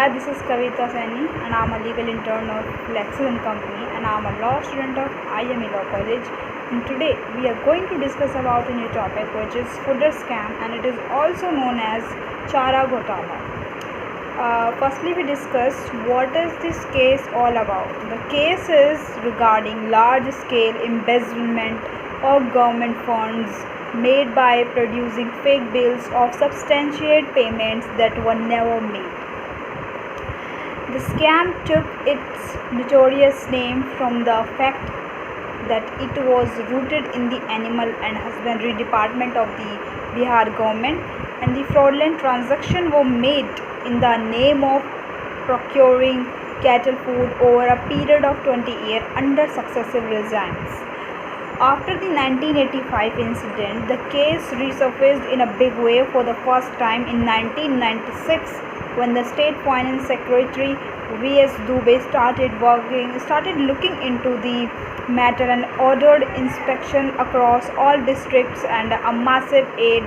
Hi, this is Kavita Saini and I'm a legal intern of Lexel & Company and I'm a law student of IME Law College. And today we are going to discuss about a new topic which is fooder scam, and it is also known as Chara Ghotala. Firstly, we discuss what is this case all about. The case is regarding large-scale embezzlement of government funds made by producing fake bills of substantiate payments that were never made. The scam took its notorious name from the fact that it was rooted in the Animal and Husbandry Department of the Bihar government, and the fraudulent transactions were made in the name of procuring cattle food over a period of 20 years under successive regimes. After the 1985 incident, the case resurfaced in a big way for the first time in 1996 when the State Finance Secretary V.S. Dubey started looking into the matter and ordered inspection across all districts, and a massive aid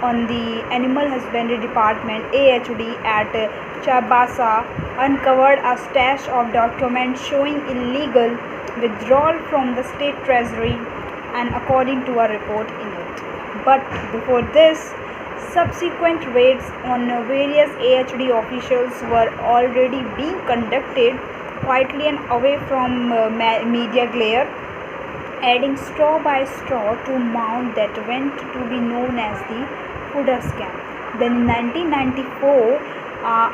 on the Animal Husbandry Department AHD at Chabasa uncovered a stash of documents showing illegal withdrawal from the state treasury, and according to a report in it. But before this, subsequent raids on various AHD officials were already being conducted quietly and away from media glare, adding straw by straw to mount that went to be known as the fooder scam. Then in 1994,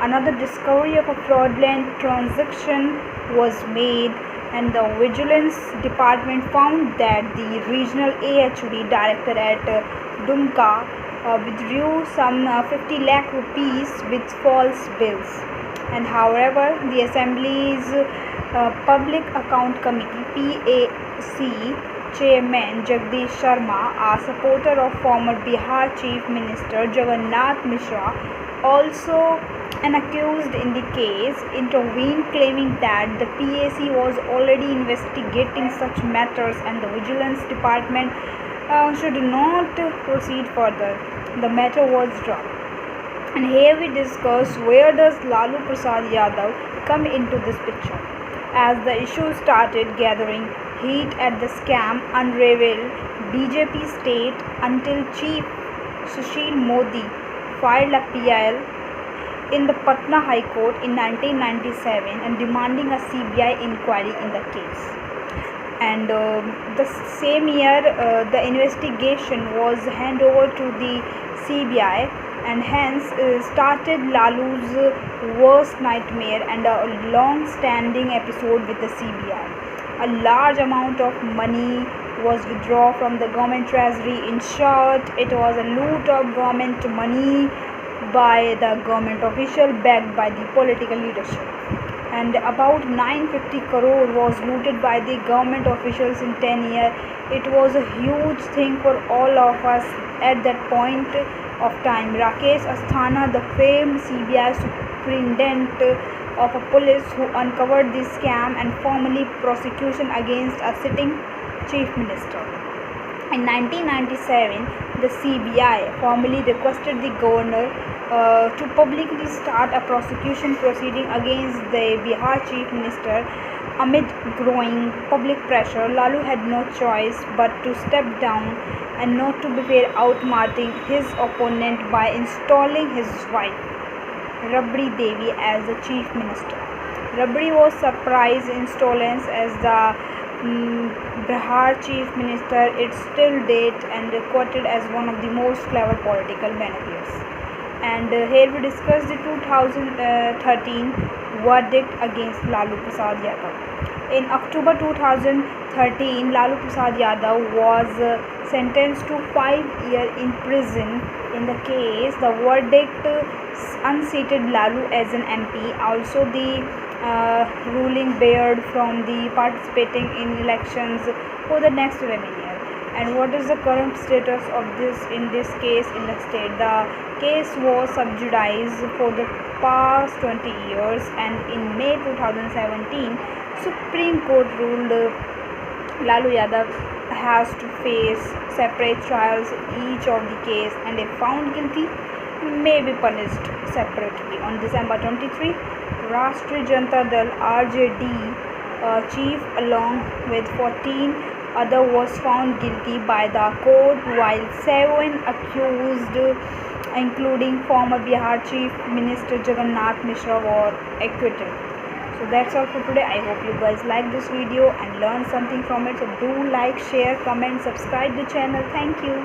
another discovery of a fraudulent transaction was made, and the Vigilance Department found that the regional AHD director at Dumka withdrew some 50 lakh rupees with false bills. And however, the Assembly's Public Account Committee PAC Chairman Jagdish Sharma, a supporter of former Bihar Chief Minister Jagannath Mishra, also an accused in the case, intervened, claiming that the PAC was already investigating such matters and the Vigilance Department should not proceed further. The matter was dropped. And here we discuss where does Lalu Prasad Yadav come into this picture. As the issue started gathering heat at the scam unraveled, BJP state until Chief Sushil Modi filed a PIL in the Patna High Court in 1997 and demanding a CBI inquiry in the case. And the same year, the investigation was handed over to the CBI, and hence started Lalu's worst nightmare and a long-standing episode with the CBI. A large amount of money was withdrawn from the government treasury. In short, it was a loot of government money by the government official backed by the political leadership. And about 950 crore was looted by the government officials in 10 years. It was a huge thing for all of us at that point of time. Rakesh Asthana, the famed CBI superintendent of a police who uncovered this scam and formally prosecution against a sitting chief minister. In 1997, the CBI formally requested the governor to publicly start a prosecution proceeding against the Bihar Chief Minister. Amid growing public pressure, Lalu had no choice but to step down and not to be outsmarting his opponent by installing his wife, Rabri Devi, as the Chief Minister. Rabri was surprised installed as the Bihar Chief Minister. It's still date and quoted as one of the most clever political maneuvers. And here we discuss the 2013 verdict against Lalu Prasad Yadav. In October 2013, Lalu Prasad Yadav was sentenced to 5 years in prison in the case. The verdict unseated Lalu as an MP. Also, the ruling barred from the participating in elections for the next 11 years. And what is the current status of this case in the state? The case was sub judice for the past 20 years, and in May 2017, Supreme Court ruled Lalu Yadav has to face separate trials each of the case, and if found guilty may be punished separately. On December 23, Rashtriya Janata Dal (RJD) chief along with 14 others was found guilty by the court, while 7 accused, including former Bihar Chief Minister Jagannath Mishra, were acquitted. So that's all for today. I hope you guys like this video and learn something from it. So do like, share, comment, subscribe the channel. Thank you.